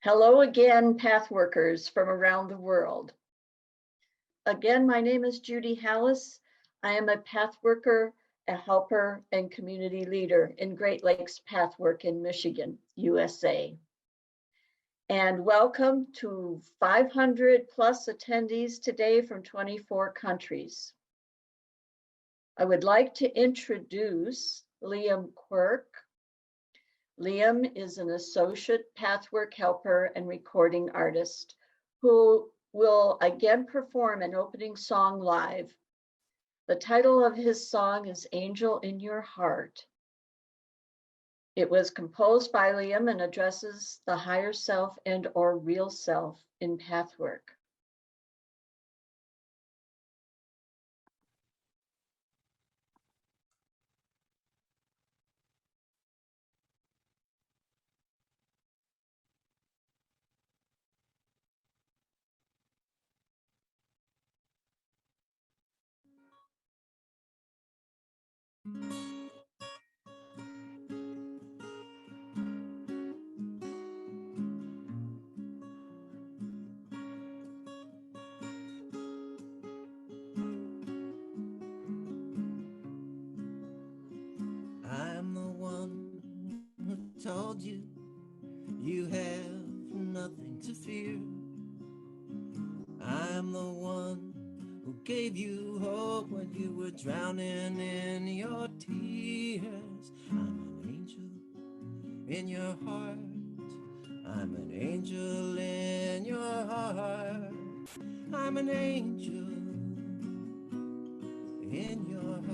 Hello again, Pathworkers from around the world. Again, my name is Judy Hallis. I am a Pathworker, a helper, and community leader in Great Lakes Pathwork in Michigan, USA. And welcome to 500 plus attendees today from 24 countries. I would like to introduce Liam Quirk. Liam is an associate Pathwork helper and recording artist who will again perform an opening song live. The title of his song is Angel in Your Heart. It was composed by Liam and addresses the higher self and or real self in Pathwork. I'm the one who told you you have nothing to fear. I'm the one who gave you hope when you were drowning in your tears. I'm an angel in your heart. I'm an angel in your heart. I'm an angel in your heart.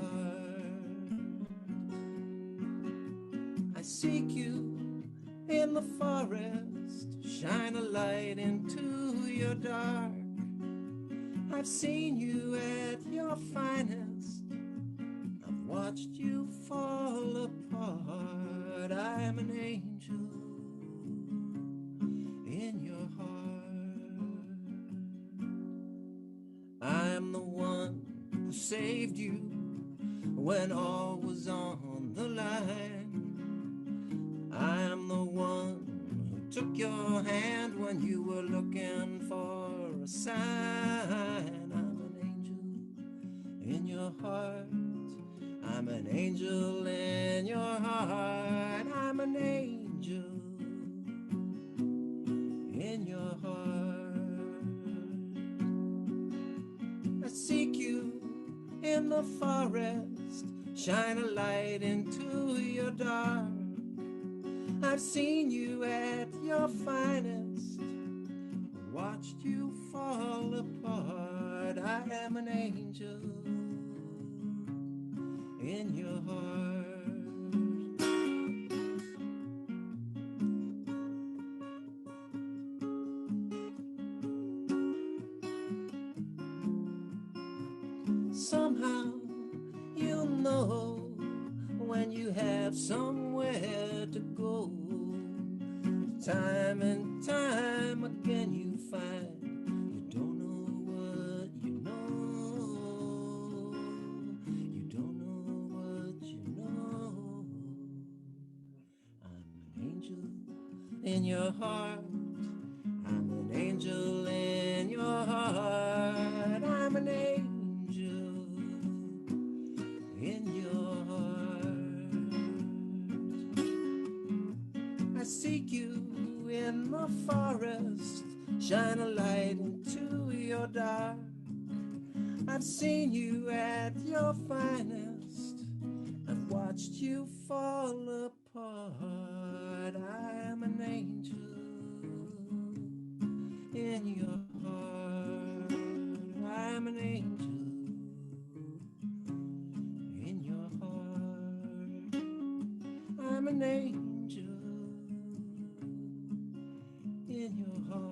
I seek you in the forest, shine a light into your dark. I've seen you at your finest, I've watched you fall apart. I'm an angel in your heart. I'm the one who saved you when all was on the line. I'm the one who took your hand when you were looking for a sign. I'm an angel in your heart. I'm an angel in your heart. I'm an angel in your heart. I seek you in the forest, shine a light into your dark. I've seen you at your finest, watched you fall apart. I am an angel in your heart. Somehow you'll know when you have somewhere to go. Time and time again you find you don't know what you know. You don't know what you know. I'm an angel in your heart. I'm an angel in your heart. I'm an angel in your heart. I seek you in the forest, shine a light into your dark. I've seen you at your finest, I've watched you fall apart. I am an angel in your heart. I'm an angel in your heart. I'm an angel in your heart.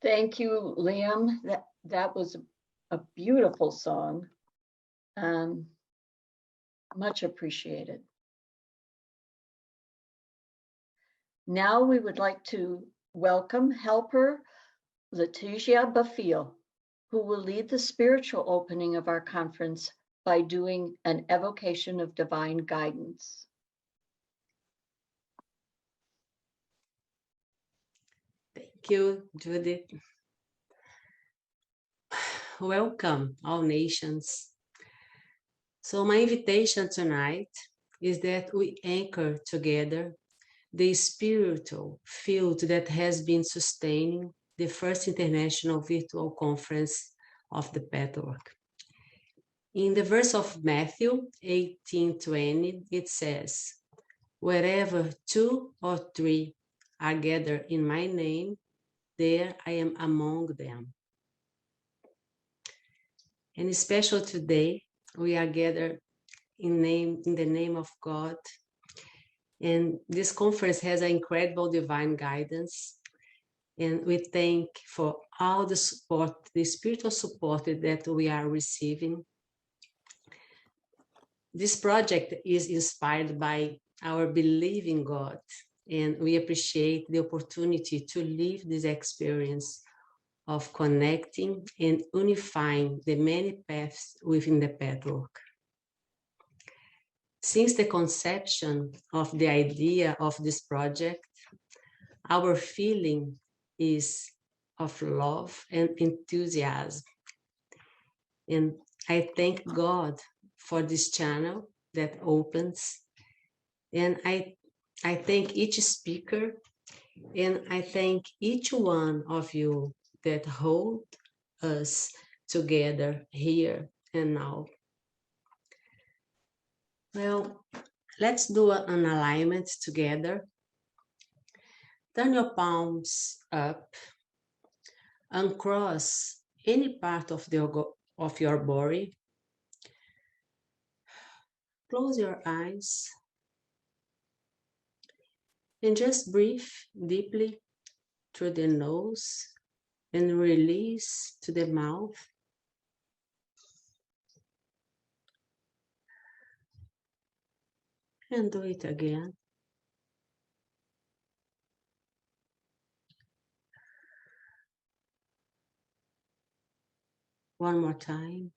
Thank you, Liam. That was a beautiful song. Much appreciated. Now we would like to welcome helper Leticia Bafil, who will lead the spiritual opening of our conference by doing an evocation of divine guidance. Thank you, Judith. Welcome, all nations. So my invitation tonight is that we anchor together the spiritual field that has been sustaining the first international virtual conference of the Pathwork. In the verse of Matthew 18:20, it says, "Wherever 2 or 3 are gathered in my name, there I am among them." And especially today, we are gathered in the name of God. And this conference has an incredible divine guidance. And we thank for all the support, the spiritual support that we are receiving. This project is inspired by our belief in God, and we appreciate the opportunity to live this experience of connecting and unifying the many paths within the Pathwork. Since the conception of the idea of this project, our feeling is of love and enthusiasm. And I thank God for this channel that opens. And I thank each speaker, and I thank each one of you that hold us together here and now. Well, let's do an alignment together. Turn your palms up, uncross any part of your body. Close your eyes and just breathe deeply through the nose and release to the mouth. And do it again. One more time.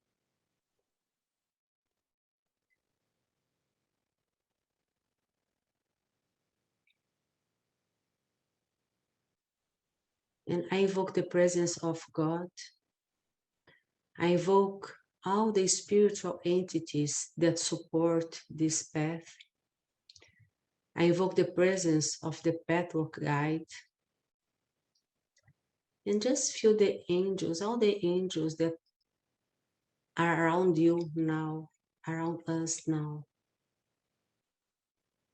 And I invoke the presence of God. I invoke all the spiritual entities that support this path. I invoke the presence of the Pathwork guide. And just feel the angels, all the angels that are around you now, around us now.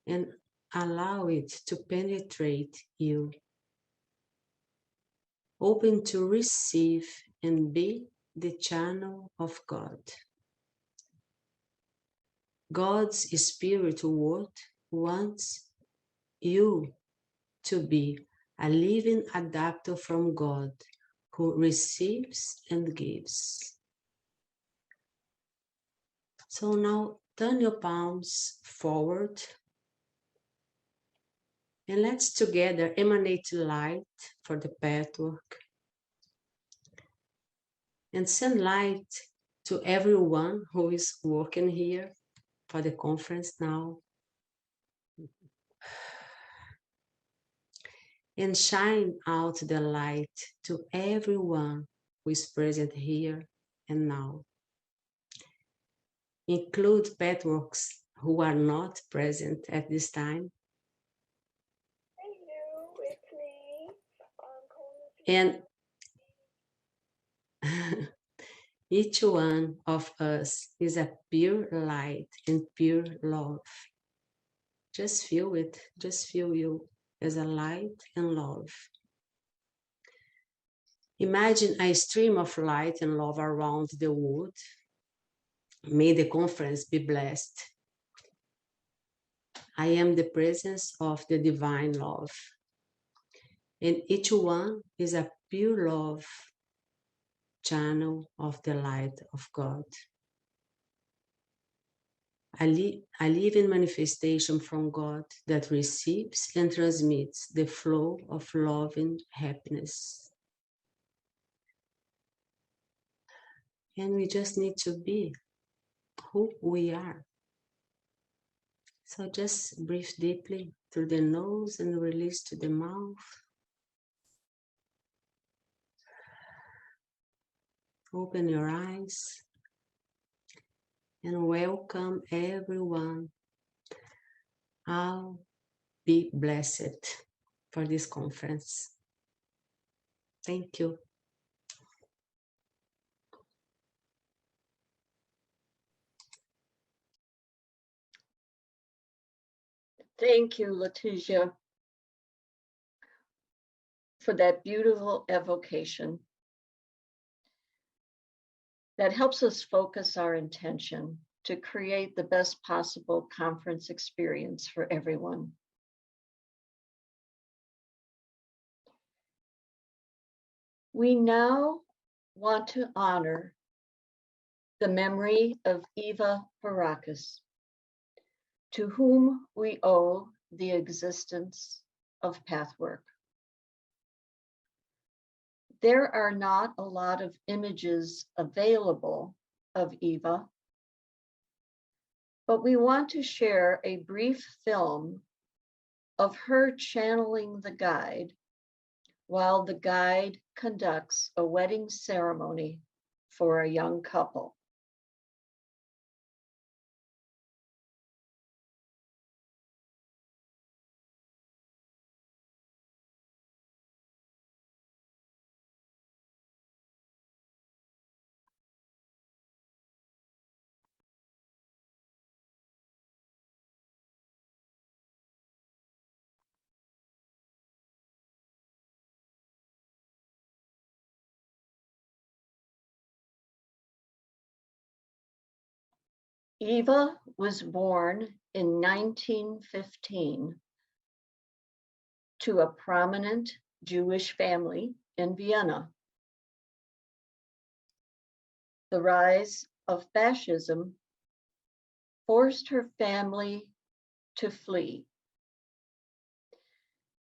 And allow it to penetrate you. Open to receive and be the channel of God. God's spiritual word wants you to be a living adapter from God who receives and gives. So now turn your palms forward and let's together emanate light for the Pathwork and send light to everyone who is working here for the conference now. And shine out the light to everyone who is present here and now. Include Pathworks who are not present at this time. Hello, it's me. And each one of us is a pure light and pure love. Just feel it, just feel you as a light and love. Imagine a stream of light and love around the wood. May the conference be blessed. I am the presence of the divine love. And each one is a pure love channel of the light of God. A living manifestation from God that receives and transmits the flow of love and happiness. And we just need to be who we are. So just breathe deeply through the nose and release to the mouth. Open your eyes and welcome everyone. I'll be blessed for this conference. Thank you. Thank you, Leticia, for that beautiful evocation that helps us focus our intention to create the best possible conference experience for everyone. We now want to honor the memory of Eva Baracus, to whom we owe the existence of Pathwork. There are not a lot of images available of Eva, but we want to share a brief film of her channeling the guide while the guide conducts a wedding ceremony for a young couple. Eva was born in 1915 to a prominent Jewish family in Vienna. The rise of fascism forced her family to flee,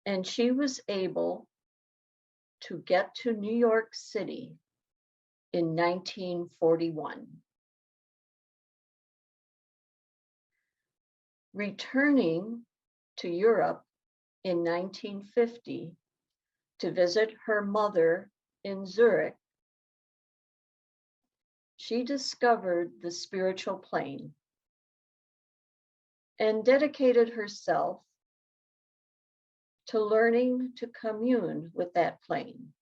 and she was able to get to New York City in 1941. Returning to Europe in 1950 to visit her mother in Zurich, she discovered the spiritual plane and dedicated herself to learning to commune with that plane.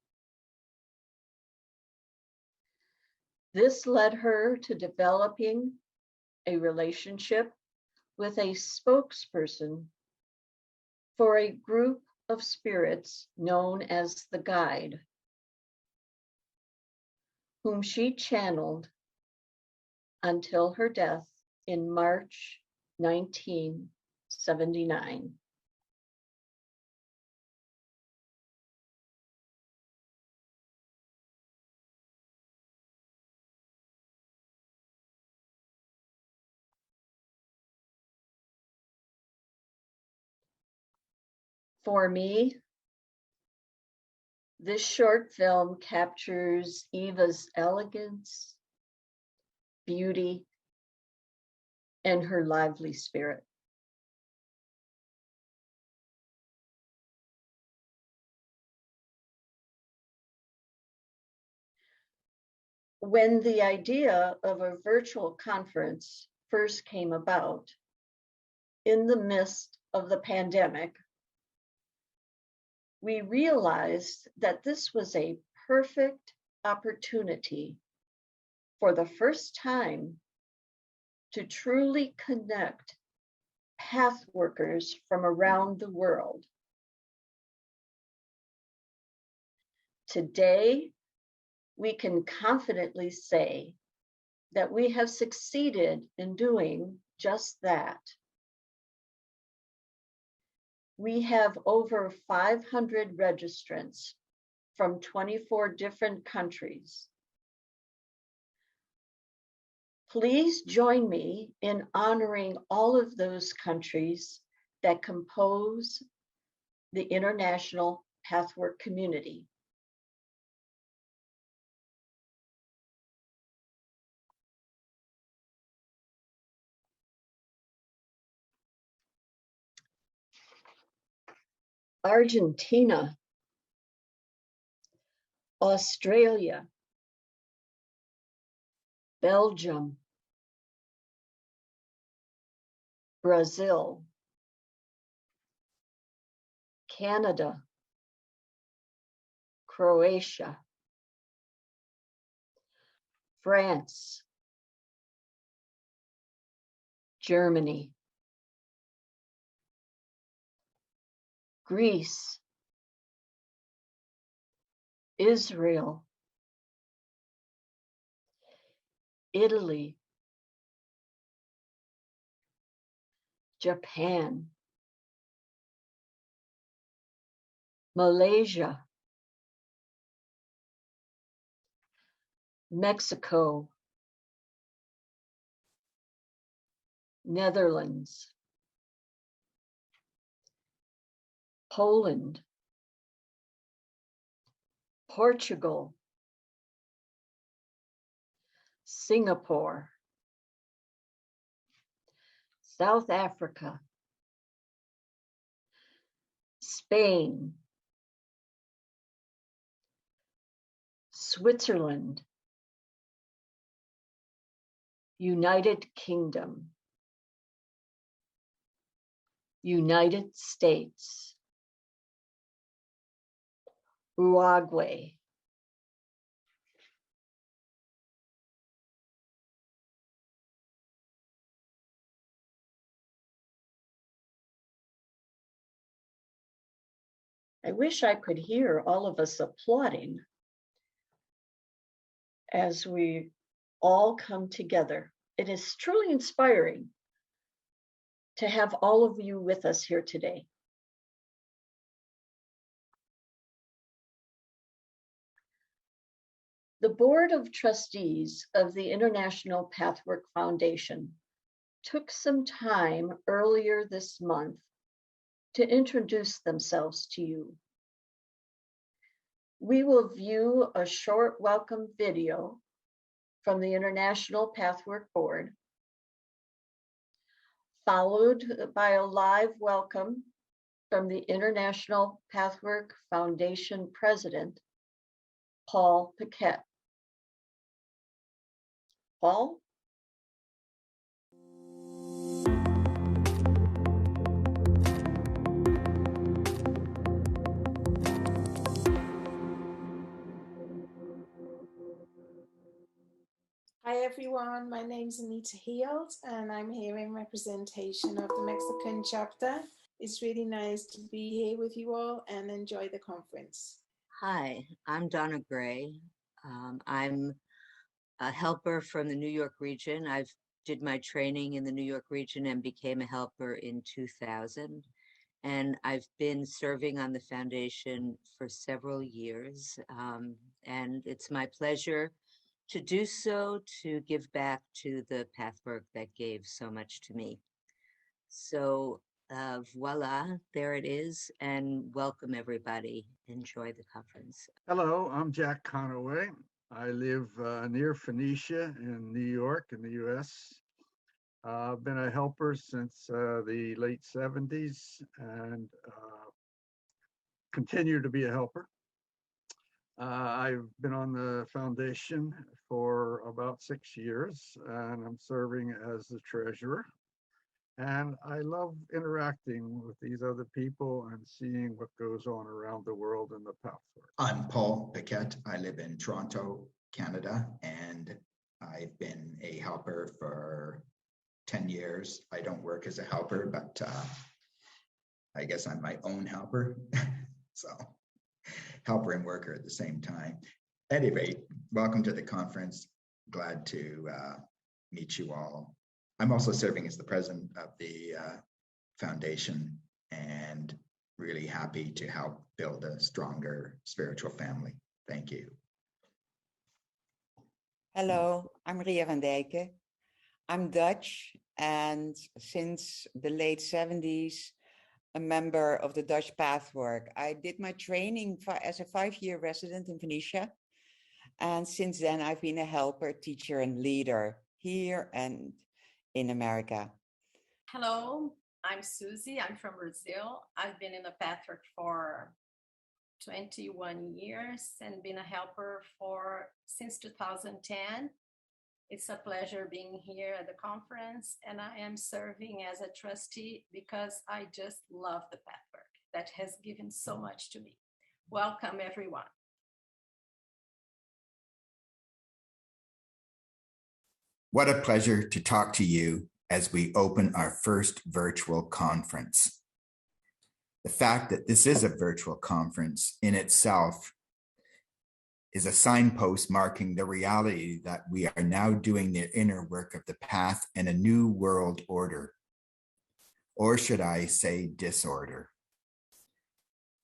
This led her to developing a relationship with a spokesperson for a group of spirits known as the Guide, whom she channeled until her death in March 1979. For me, this short film captures Eva's elegance, beauty, and her lively spirit. When the idea of a virtual conference first came about in the midst of the pandemic, we realized that this was a perfect opportunity for the first time to truly connect path workers from around the world. Today, we can confidently say that we have succeeded in doing just that. We have over 500 registrants from 24 different countries. Please join me in honoring all of those countries that compose the international Pathwork community. Argentina, Australia, Belgium, Brazil, Canada, Croatia, France, Germany, Greece, Israel, Italy, Japan, Malaysia, Mexico, Netherlands, Poland, Portugal, Singapore, South Africa, Spain, Switzerland, United Kingdom, United States, Uruguay, I wish I could hear all of us applauding as we all come together. It is truly inspiring to have all of you with us here today. The Board of Trustees of the International Pathwork Foundation took some time earlier this month to introduce themselves to you. We will view a short welcome video from the International Pathwork Board, followed by a live welcome from the International Pathwork Foundation President, Paul Paquette. Paul? Hi everyone, my name is Anita Heald and I'm here in representation of the Mexican chapter. It's really nice to be here with you all and enjoy the conference. Hi, I'm Donna Gray. I'm a helper from the New York region. I've did my training in the New York region and became a helper in 2000. And I've been serving on the foundation for several years. And it's my pleasure to do so, to give back to the Pathwork that gave so much to me. So voila, there it is, and welcome everybody. Enjoy the conference. Hello, I'm Jack Conaway. I live near Phoenicia in New York in the US. I've been a helper since the late 70s and continue to be a helper. I've been on the foundation for about 6 years and I'm serving as the treasurer. And I love interacting with these other people and seeing what goes on around the world in the Pathwork. I'm Paul Paquette. I live in Toronto, Canada, and I've been a helper for 10 years. I don't work as a helper, but I guess I'm my own helper. So helper and worker at the same time. Anyway, welcome to the conference. Glad to meet you all. I'm also serving as the president of the foundation and really happy to help build a stronger spiritual family. Thank you. Hello, I'm Ria van Dijken. I'm Dutch and since the late 70s, a member of the Dutch Pathwork. I did my training as a 5-year resident in Phoenicia. And since then, I've been a helper, teacher, and leader here and in America. Hello, I'm Susie. I'm from Brazil. I've been in the Pathwork for 21 years and been a helper since 2010. It's a pleasure being here at the conference, and I am serving as a trustee because I just love the Pathwork that has given so much to me. Welcome, everyone. What a pleasure to talk to you as we open our first virtual conference. The fact that this is a virtual conference in itself is a signpost marking the reality that we are now doing the inner work of the path in a new world order. Or should I say disorder?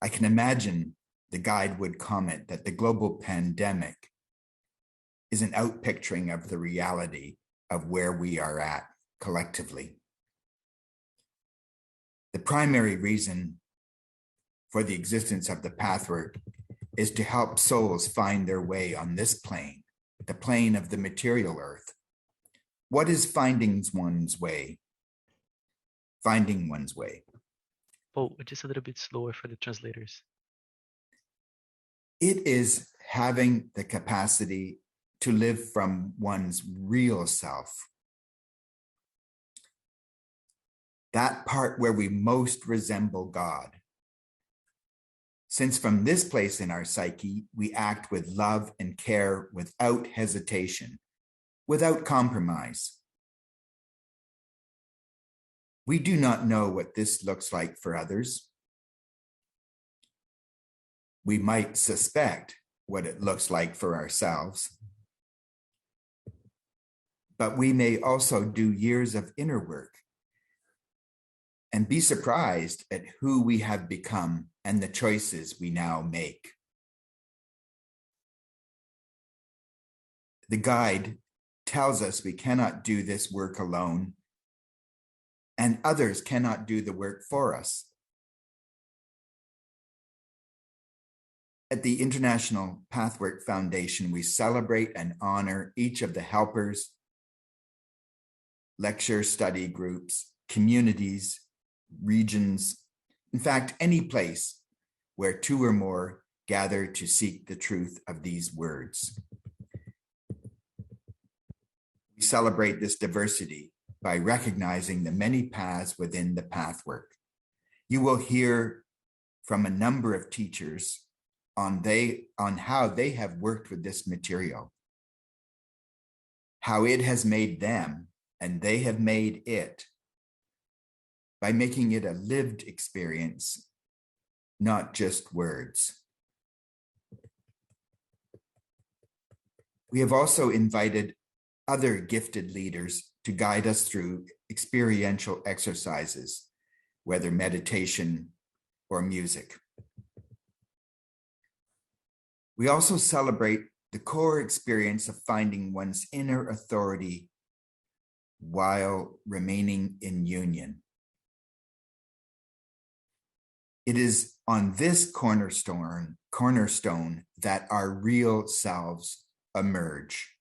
I can imagine the guide would comment that the global pandemic is an outpicturing of the reality of where we are at collectively. The primary reason for the existence of the Pathwork is to help souls find their way on this plane, the plane of the material earth. What is finding one's way? Finding one's way. Oh, just a little bit slower for the translators. It is having the capacity to live from one's real self. That part where we most resemble God. Since from this place in our psyche, we act with love and care without hesitation, without compromise. We do not know what this looks like for others. We might suspect what it looks like for ourselves. But we may also do years of inner work and be surprised at who we have become and the choices we now make. The guide tells us we cannot do this work alone, and others cannot do the work for us. At the International Pathwork Foundation, we celebrate and honor each of the helpers, lecture study groups, communities, regions, in fact, any place where two or more gather to seek the truth of these words. We celebrate this diversity by recognizing the many paths within the Pathwork. You will hear from a number of teachers on how they have worked with this material, how it has made them and they have made it by making it a lived experience, not just words. We have also invited other gifted leaders to guide us through experiential exercises, whether meditation or music. We also celebrate the core experience of finding one's inner authority while remaining in union. It is on this cornerstone that our real selves emerge.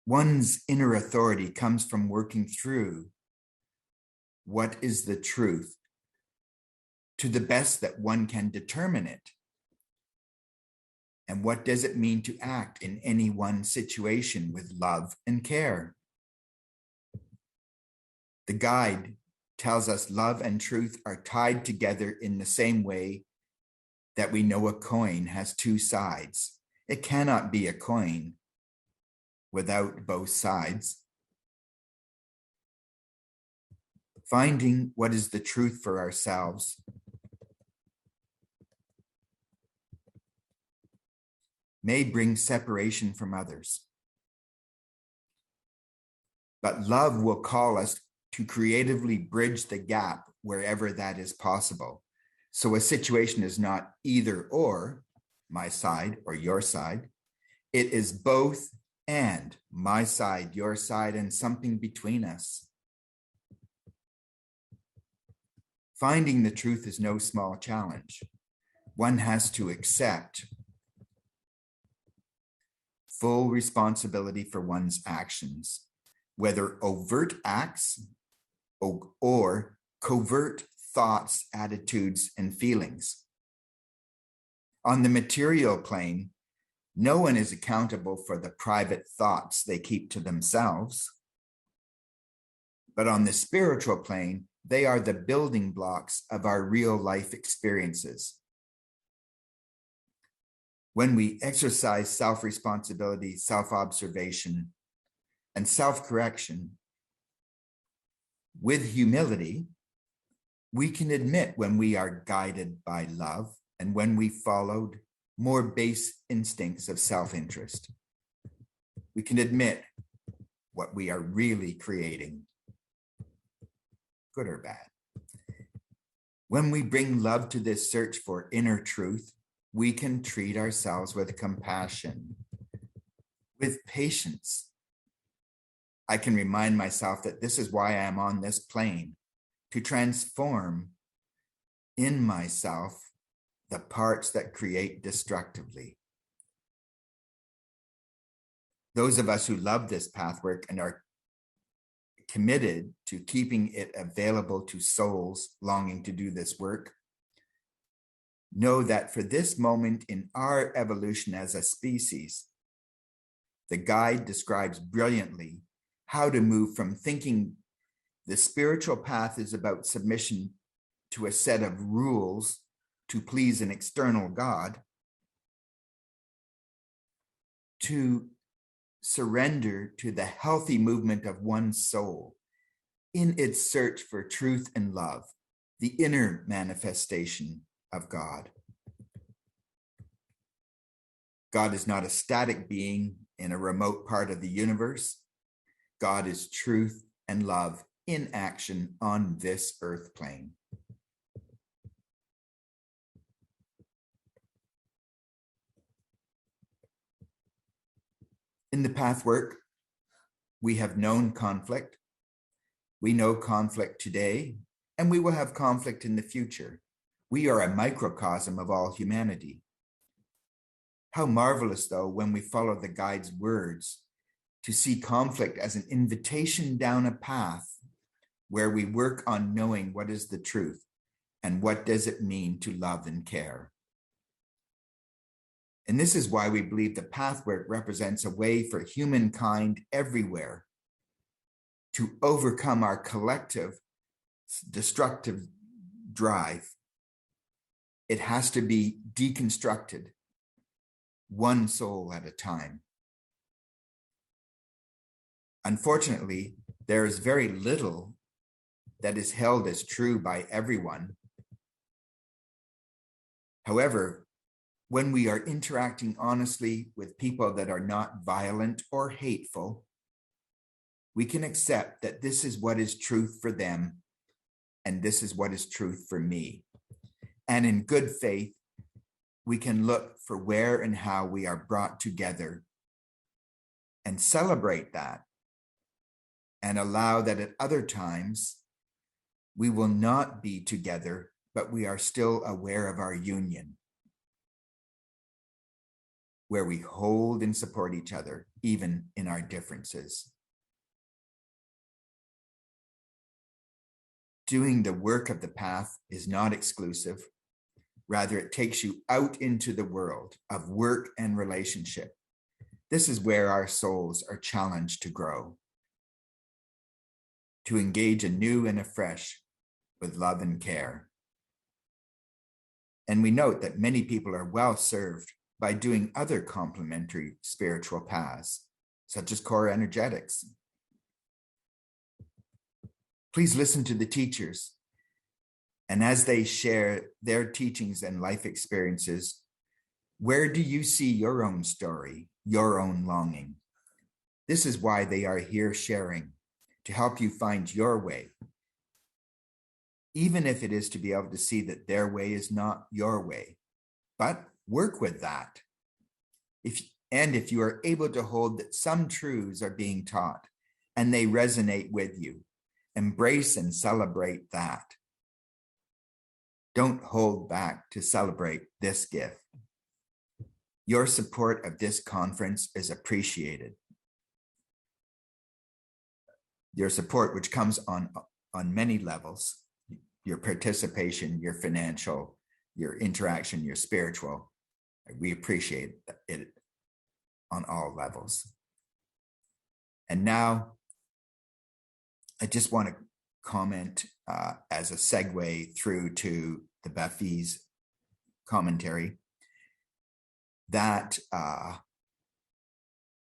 One's inner authority comes from working through what is the truth to the best that one can determine it. And what does it mean to act in any one situation with love and care? The guide tells us love and truth are tied together in the same way that we know a coin has two sides. It cannot be a coin without both sides. Finding what is the truth for ourselves may bring separation from others. But love will call us to creatively bridge the gap wherever that is possible. So a situation is not either or, my side or your side. It is both and, my side, your side, and something between us. Finding the truth is no small challenge. One has to accept full responsibility for one's actions, whether overt acts or covert thoughts, attitudes, and feelings. On the material plane, no one is accountable for the private thoughts they keep to themselves. But on the spiritual plane, they are the building blocks of our real life experiences. When we exercise self-responsibility, self-observation, and self-correction with humility, we can admit when we are guided by love and when we followed more base instincts of self-interest. We can admit what we are really creating, good or bad. When we bring love to this search for inner truth, we can treat ourselves with compassion, with patience. I can remind myself that this is why I am on this plane, to transform in myself the parts that create destructively. Those of us who love this pathwork and are committed to keeping it available to souls longing to do this work know that for this moment in our evolution as a species, the guide describes brilliantly how to move from thinking the spiritual path is about submission to a set of rules to please an external God, to surrender to the healthy movement of one's soul in its search for truth and love, the inner manifestation of God. God is not a static being in a remote part of the universe. God is truth and love in action on this earth plane. In the pathwork, we have known conflict. We know conflict today, and we will have conflict in the future. We are a microcosm of all humanity. How marvelous, though, when we follow the guide's words, to see conflict as an invitation down a path where we work on knowing what is the truth and what does it mean to love and care. And this is why we believe the pathwork represents a way for humankind everywhere to overcome our collective destructive drive. It has to be deconstructed, one soul at a time. Unfortunately, there is very little that is held as true by everyone. However, when we are interacting honestly with people that are not violent or hateful, we can accept that this is what is truth for them, and this is what is truth for me. And in good faith, we can look for where and how we are brought together and celebrate that, and allow that at other times we will not be together, but we are still aware of our union, where we hold and support each other, even in our differences. Doing the work of the path is not exclusive. Rather, it takes you out into the world of work and relationship. This is where our souls are challenged to grow, to engage anew and afresh with love and care. And we note that many people are well served by doing other complementary spiritual paths, such as core energetics. Please listen to the teachers, and as they share their teachings and life experiences, where do you see your own story, your own longing? This is why they are here sharing, to help you find your way, even if it is to be able to see that their way is not your way. But work with that. If you are able to hold that some truths are being taught and they resonate with you, embrace and celebrate that. Don't hold back to celebrate this gift. Your support of this conference is appreciated. your support, which comes on many levels, your participation, your financial, your interaction, your spiritual. We appreciate it on all levels. And now I just want to comment as a segue through to the Bafis commentary that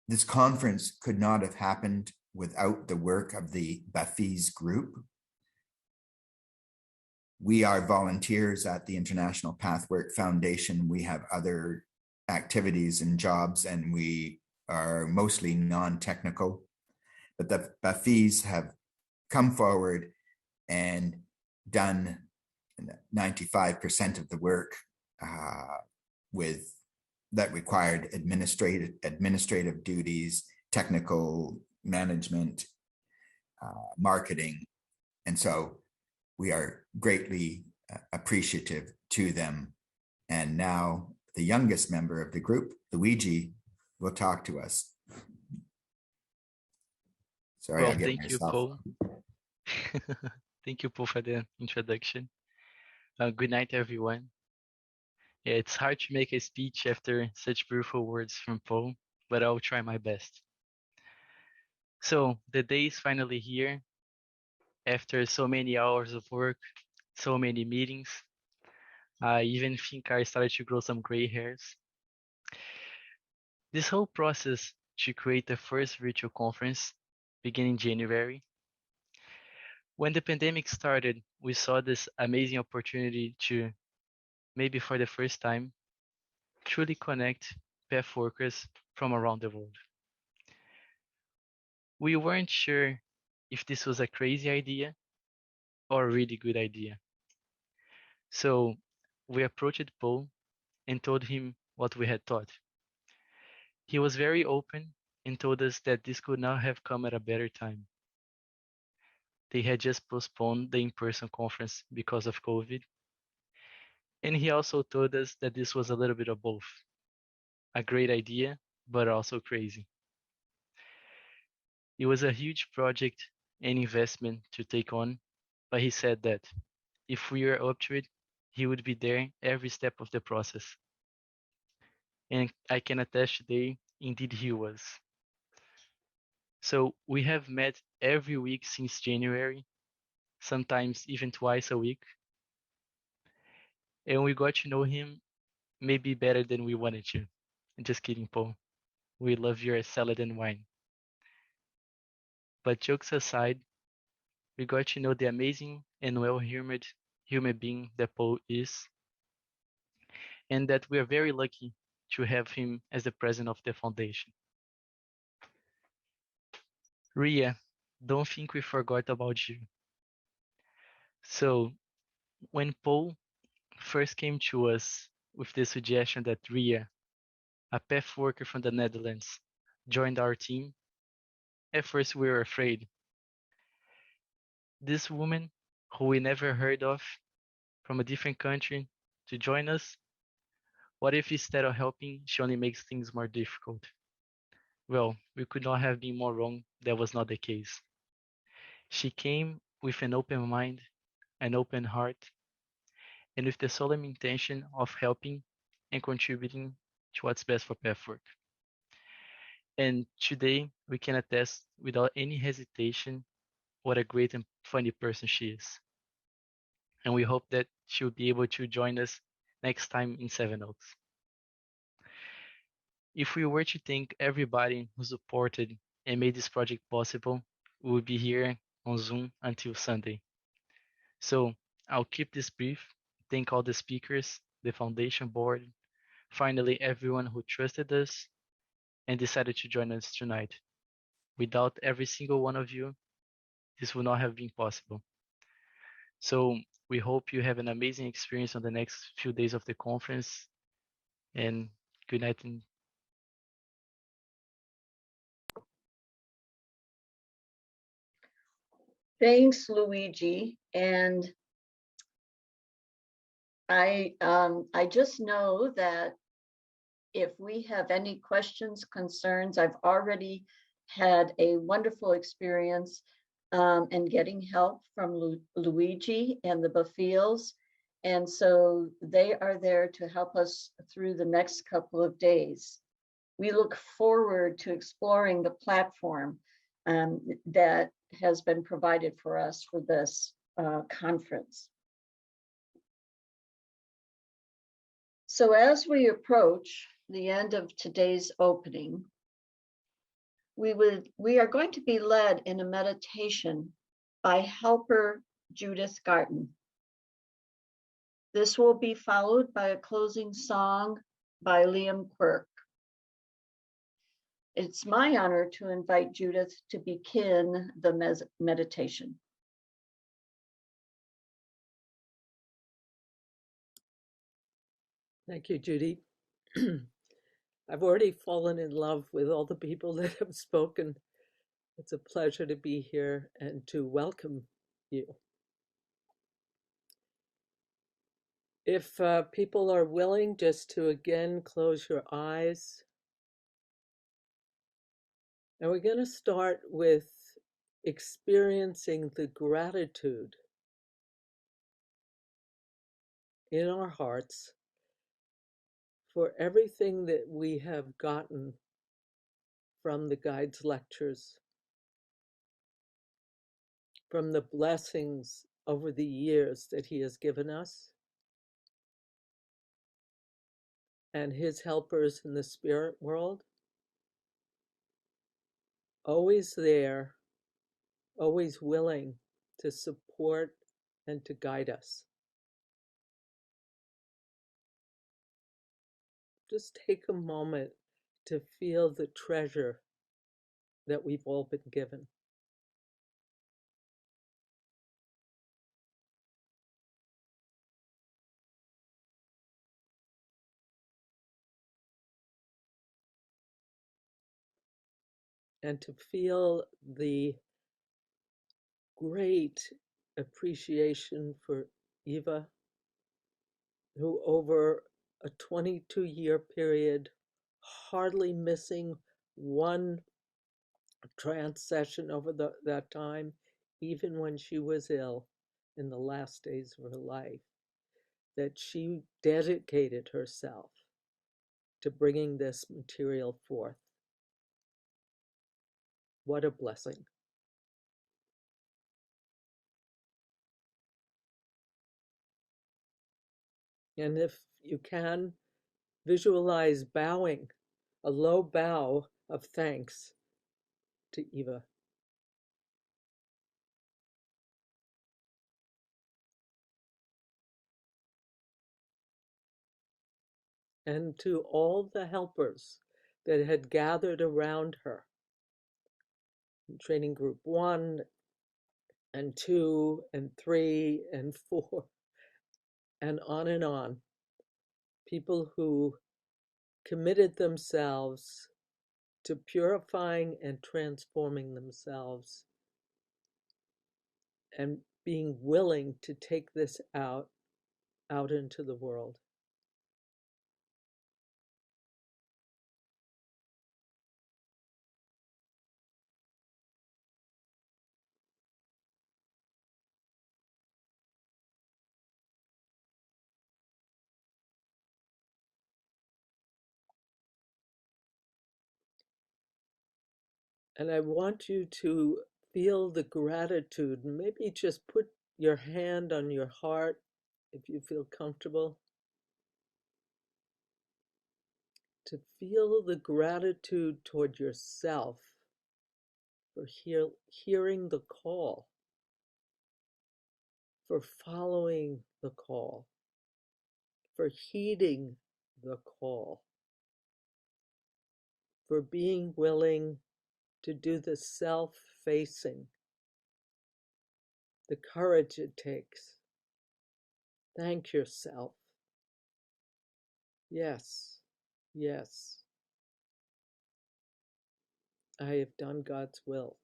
this conference could not have happened without the work of the Bafis group. We are volunteers at the International Pathwork Foundation. We have other activities and jobs, and we are mostly non-technical. But the Bafis have come forward and done 95% of the work with that required administrative duties, technical management, marketing. And so we are greatly appreciative to them. And now the youngest member of the group, Luigi, will talk to us. Sorry, Well, I'll get thank you, myself. Paul. Thank you, Paul, for the introduction. Good night, everyone. Yeah, it's hard to make a speech after such beautiful words from Paul, but I'll try my best. So the day is finally here. After so many hours of work, so many meetings, I even think I started to grow some gray hairs. This whole process to create the first virtual conference began in January. When the pandemic started, we saw this amazing opportunity to, maybe for the first time, truly connect path workers from around the world. We weren't sure if this was a crazy idea or a really good idea. So we approached Paul and told him what we had thought. He was very open and told us that this could not have come at a better time. They had just postponed the in-person conference because of COVID. And he also told us that this was a little bit of both. A great idea, but also crazy. It was a huge project and investment to take on, but he said that if we were up to it, he would be there every step of the process. And I can attest today, indeed he was. So we have met every week since January, sometimes even twice a week. And we got to know him maybe better than we wanted to. Just kidding, Paul. We love your salad and wine. But jokes aside, we got to know the amazing and well-humored human being that Paul is, and that we are very lucky to have him as the president of the foundation. Ria, don't think we forgot about you. So when Paul first came to us with the suggestion that Ria, a path worker from the Netherlands, joined our team, at first we were afraid. This woman, who we never heard of, from a different country, to join us? What if instead of helping, she only makes things more difficult? Well, we could not have been more wrong. That was not the case. She came with an open mind, an open heart, and with the solemn intention of helping and contributing to what's best for Pathwork. And today, we can attest without any hesitation what a great and funny person she is. And we hope that she'll be able to join us next time in Seven Oaks. If we were to thank everybody who supported and made this project possible, we would be here on Zoom until Sunday. So I'll keep this brief, thank all the speakers, the foundation board, finally everyone who trusted us and decided to join us tonight. Without every single one of you, this would not have been possible. So we hope you have an amazing experience on the next few days of the conference, and good night. Thanks, Luigi. And I just know that if we have any questions, concerns, I've already had a wonderful experience and getting help from Luigi and the Baffiels. And so they are there to help us through the next couple of days. We look forward to exploring the platform that has been provided for us for this conference. So as we approach the end of today's opening, we are going to be led in a meditation by helper Judith Garten. This will be followed by a closing song by Liam Quirk. It's my honor to invite Judith to begin the meditation. Thank you, Judy. I've already fallen in love with all the people that have spoken. It's a pleasure to be here and to welcome you. If people are willing, just to again close your eyes. And we're going to start with experiencing the gratitude in our hearts for everything that we have gotten from the guide's lectures, from the blessings over the years that he has given us, and his helpers in the spirit world, always there, always willing to support and to guide us. Just take a moment to feel the treasure that we've all been given. And to feel the great appreciation for Eva, who over a 22-year period, hardly missing one trance session over that time, even when she was ill in the last days of her life, that she dedicated herself to bringing this material forth. What a blessing. And if you can, visualize bowing, a low bow of thanks to Eva. And to all the helpers that had gathered around her. Training group 1 and 2 and 3 and 4 and on and on. People who committed themselves to purifying and transforming themselves and being willing to take this out into the world. And I want you to feel the gratitude. Maybe just put your hand on your heart if you feel comfortable. To feel the gratitude toward yourself for hearing the call, for following the call, for heeding the call, for being willing to do the self-facing, the courage it takes. Thank yourself. Yes, yes, I have done God's will.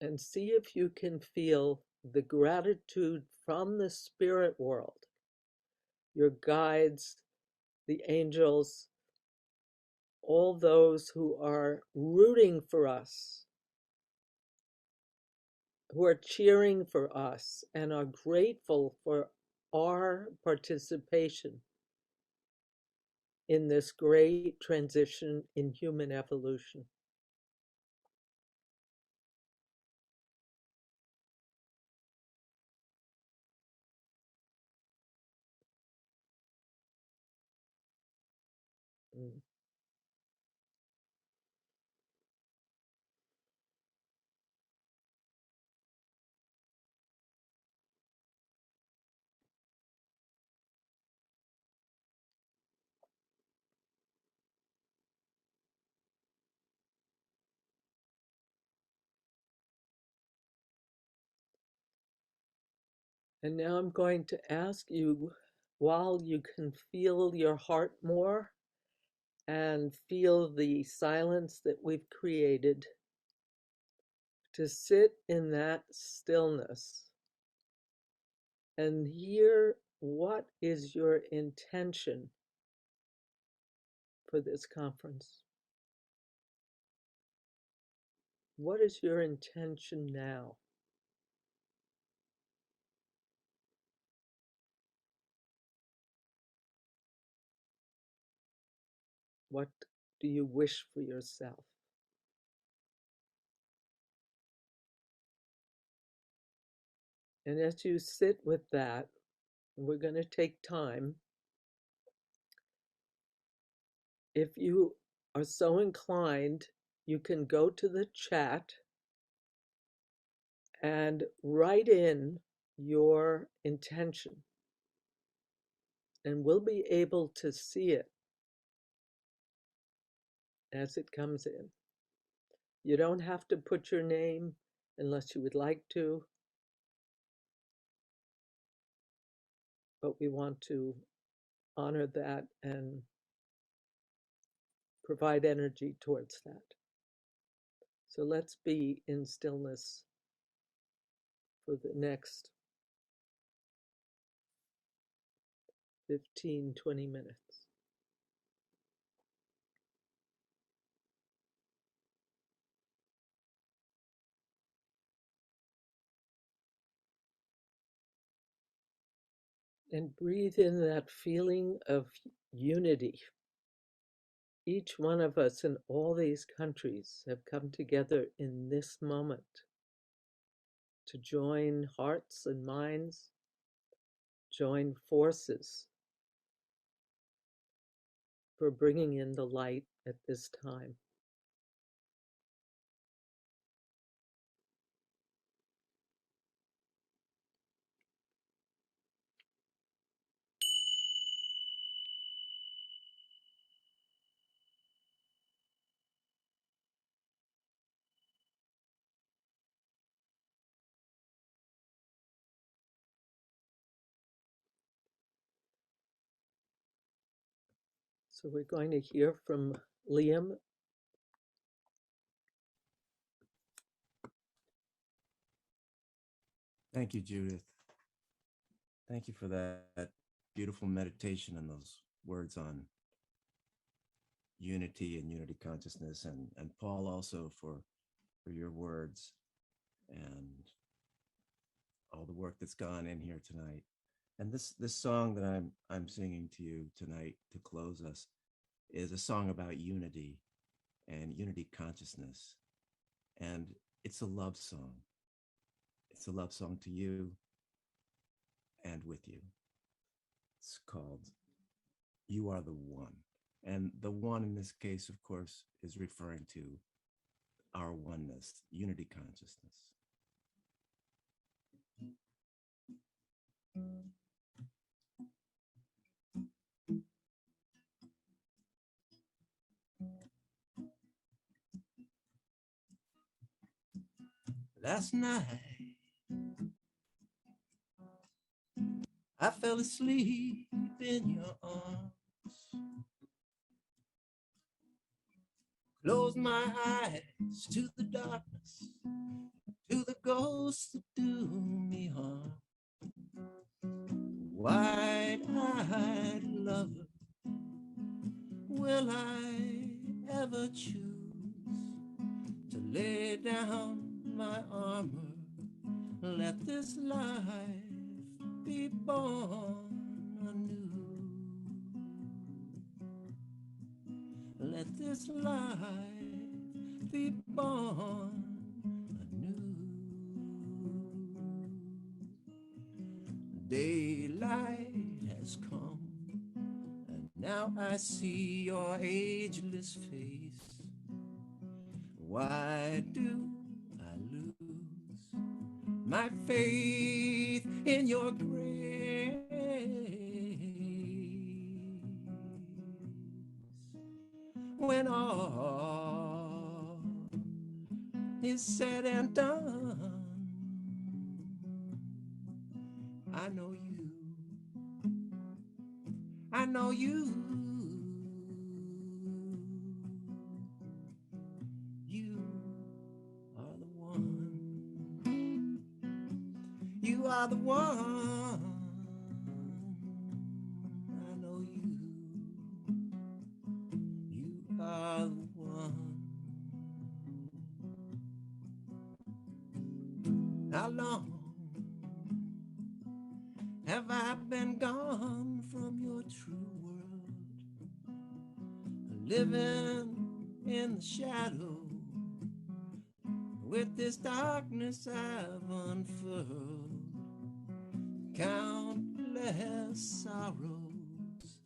and see if you can feel the gratitude from the spirit world, your guides, the angels, all those who are rooting for us, who are cheering for us and are grateful for our participation in this great transition in human evolution. Mm. And now I'm going to ask you, while you can feel your heart more and feel the silence that we've created, to sit in that stillness and hear what is your intention for this conference. What is your intention now? What do you wish for yourself? And as you sit with that, we're going to take time. If you are so inclined, you can go to the chat and write in your intention, and we'll be able to see it as it comes in. You don't have to put your name unless you would like to, but we want to honor that and provide energy towards that. So let's be in stillness for the next 15, 20 minutes. And breathe in that feeling of unity. Each one of us in all these countries have come together in this moment to join hearts and minds, join forces for bringing in the light at this time. So we're going to hear from Liam. Thank you, Judith. Thank you for that beautiful meditation and those words on unity and unity consciousness, and Paul also for your words and all the work that's gone in here tonight. And this song that I'm singing to you tonight to close us is a song about unity and unity consciousness. And it's a love song. It's a love song to you and with you. It's called You Are the One. And the one in this case, of course, is referring to our oneness, unity consciousness. Last night, I fell asleep in your arms. Close my eyes to the darkness, to the ghosts that do me harm. Wide-eyed lover, will I ever choose to lay down my armor? Let this life be born anew. Let this life be born anew. Daylight has come, and now I see your ageless face. Why do I lose my faith in your grace? When all is said and done, I know you, I know you, you are the one, you are the one, I know you, you are the one. How long have I been gone from your true world, living in the shadow with this darkness I've unfurled? Countless sorrows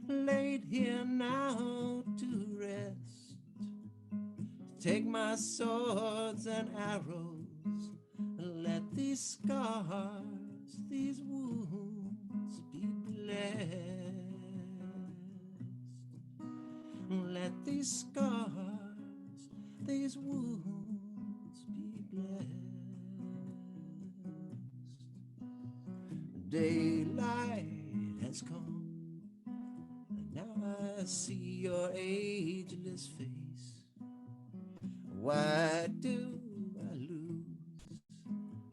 laid here now to rest. Take my swords and arrows, let these scars, these wounds be blessed. Let these scars, these wounds be blessed. Daylight has come, and now I see your ageless face. Why do I lose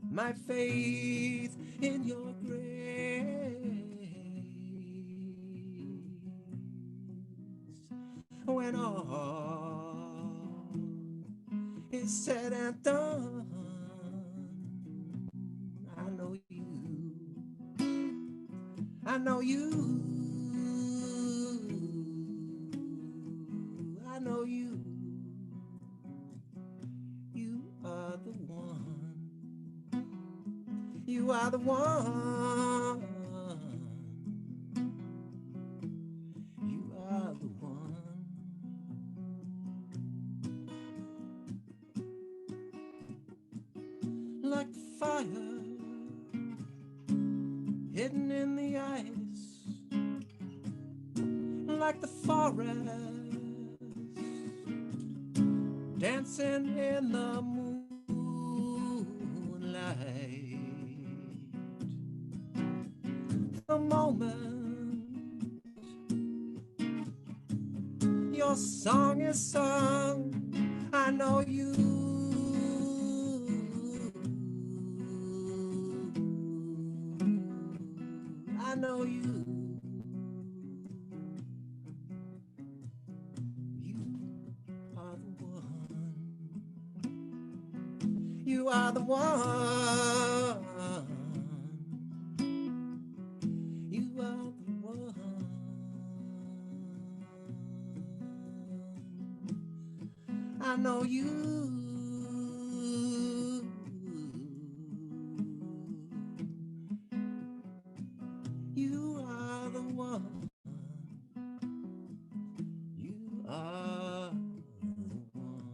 my faith in your grace? When all is said and done, I know you, I know you, I know you. You are the one. You are the one. You are the one. Like the fire hidden in the ice, like the forest dancing in the moonlight. The moment your song is sung, I know you. I know you. You are the one. You are the one. I know you. You are the one. You are the one.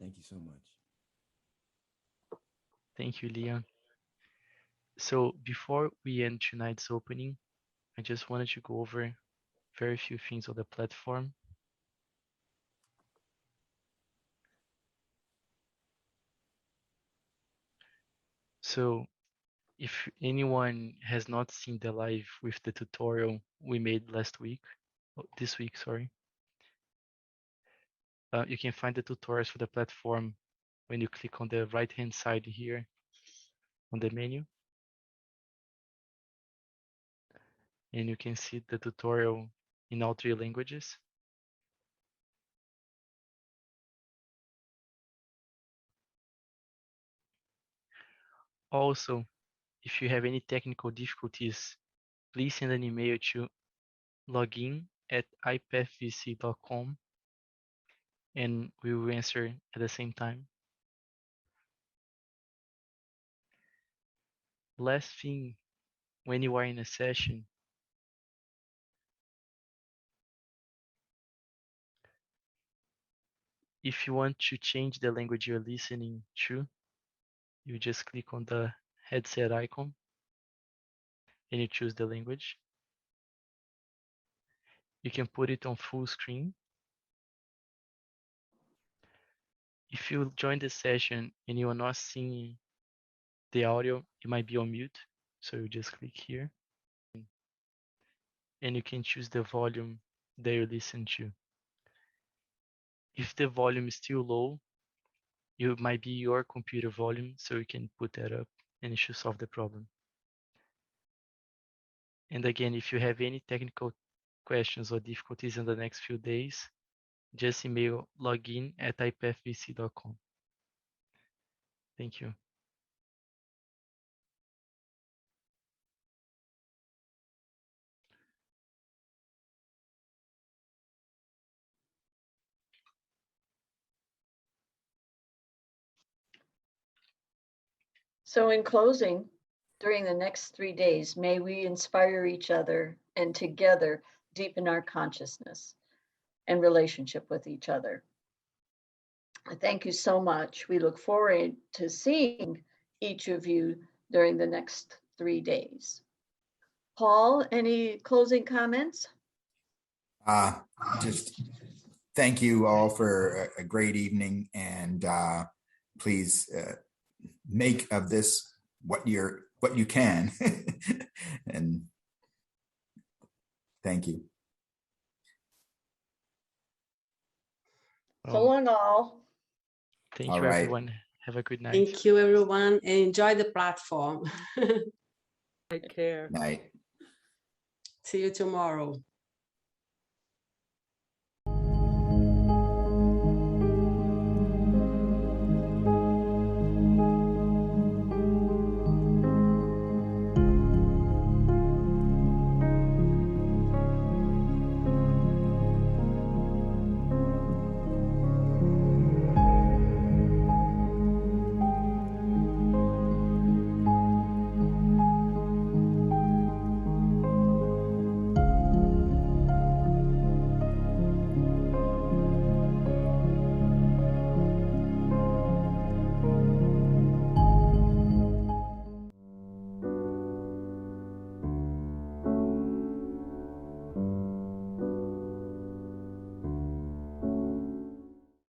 Thank you so much. Thank you, Leon. So before we end tonight's opening, I just wanted to go over very few things on the platform. So if anyone has not seen the live with the tutorial we made this week, sorry, you can find the tutorials for the platform when you click on the right-hand side here on the menu. And you can see the tutorial in all 3 languages. Also, if you have any technical difficulties, please send an email to login@ipathvc.com and we will answer at the same time. Last thing, when you are in a session, if you want to change the language you're listening to, you just click on the headset icon and you choose the language. You can put it on full screen. If you join the session and you are not seeing the audio, it might be on mute. So you just click here and you can choose the volume that you listen to. If the volume is still low, it might be your computer volume, so you can put that up and it should solve the problem. And again, if you have any technical questions or difficulties in the next few days, just email login@ipathvc.com. Thank you. So in closing, during the next 3 days, may we inspire each other and together deepen our consciousness and relationship with each other. Thank you so much. We look forward to seeing each of you during the next 3 days. Paul, any closing comments? Just thank you all for a great evening, and please make of this what you can. And thank you. So long all. Thank All you, right. everyone. Have a good night. Thank you, everyone. Enjoy the platform. Take care. Night. See you tomorrow.